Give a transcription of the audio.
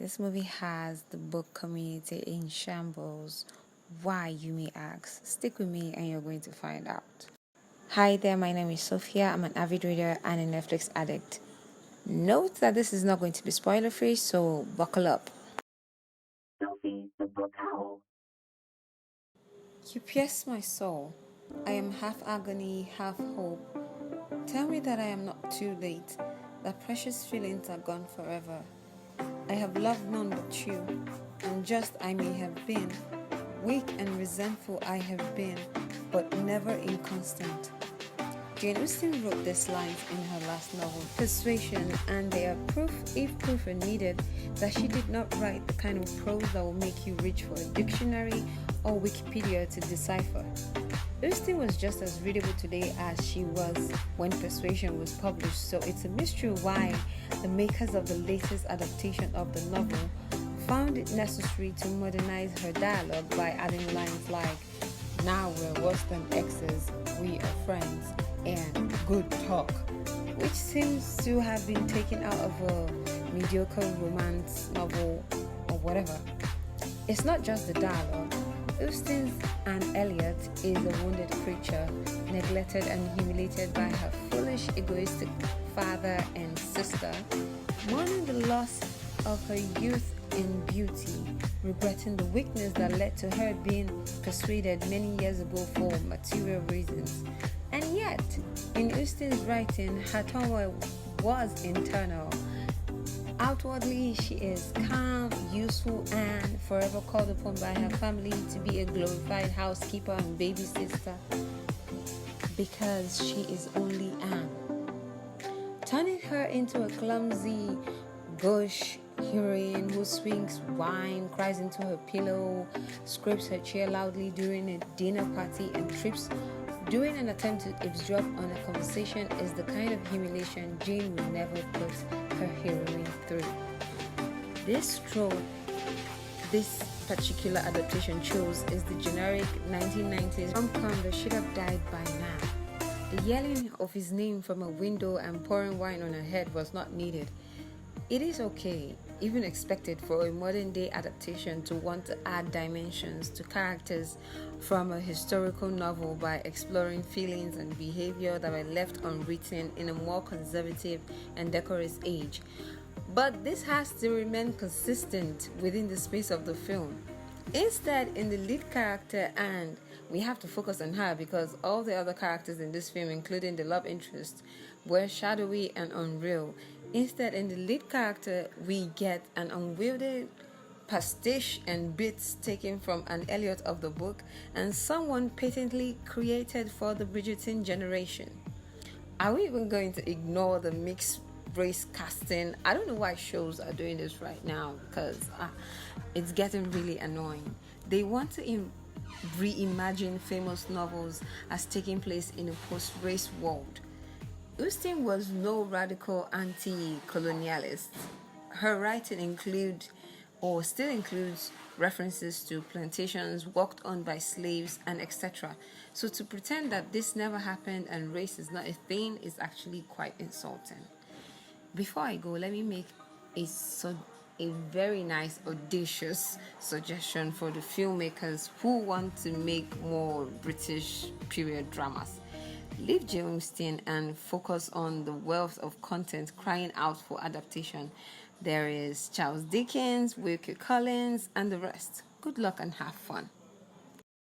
This movie has the book community in shambles. Why, you may ask? Stick with me and you're going to find out. Hi there, my name is Sophia. I'm an avid reader and a Netflix addict. Note that this is not going to be spoiler free, so buckle up. Sophie, the book owl. You pierce my soul. I am half agony, half hope. Tell me that I am not too late, that precious feelings are gone forever. I have loved none but you, unjust I may have been, weak and resentful I have been, but never inconstant. Jane Austen wrote these lines in her last novel, Persuasion, and they are proof, if proof were needed, that she did not write the kind of prose that will make you reach for a dictionary or Wikipedia to decipher. Austen was just as readable today as she was when Persuasion was published, so it's a mystery why the makers of the latest adaptation of the novel found it necessary to modernize her dialogue by adding lines like, "Now we're worse than exes, we are friends," and "good talk," which seems to have been taken out of a mediocre romance novel or whatever. It's not just the dialogue. Austen's Anne Elliot is a wounded creature, neglected and humiliated by her foolish, egoistic father and sister, mourning the loss of her youth in beauty, regretting the weakness that led to her being persuaded many years ago for material reasons. And yet, in Austen's writing, her turmoil was internal. Outwardly, she is calm, useful, and forever called upon by her family to be a glorified housekeeper and baby sister because she is only Anne. Turning her into a clumsy, gauche heroine who swings wine, cries into her pillow, scrapes her chair loudly during a dinner party, and trips during an attempt to eavesdrop on a conversation is the kind of humiliation Jane will never put her heroine through. This trope this particular adaptation chose is the generic 1990s rom-com that should have died by now. The yelling of his name from a window and pouring wine on her head was not needed. It is okay, even expected, for a modern-day adaptation to want to add dimensions to characters from a historical novel by exploring feelings and behavior that were left unwritten in a more conservative and decorous age. But this has to remain consistent within the space of the film. Instead, in the lead character, and we have to focus on her because all the other characters in this film, including the love interest, were shadowy and unreal. Instead, in the lead character, we get an unwieldy pastiche and bits taken from an Elliot of the book and someone patently created for the Bridgerton generation. Are we even going to ignore the mixed race casting? I don't know why shows are doing this right now because it's getting really annoying. They want to reimagine famous novels as taking place in a post-race world. Austen was no radical anti-colonialist. Her writing still includes references to plantations worked on by slaves and etc. So to pretend that this never happened and race is not a thing is actually quite insulting. Before I go, let me make a very nice, audacious suggestion for the filmmakers who want to make more British period dramas. Leave Jane Austen and focus on the wealth of content crying out for adaptation. There is Charles Dickens, Wilkie Collins, and the rest. Good luck and have fun.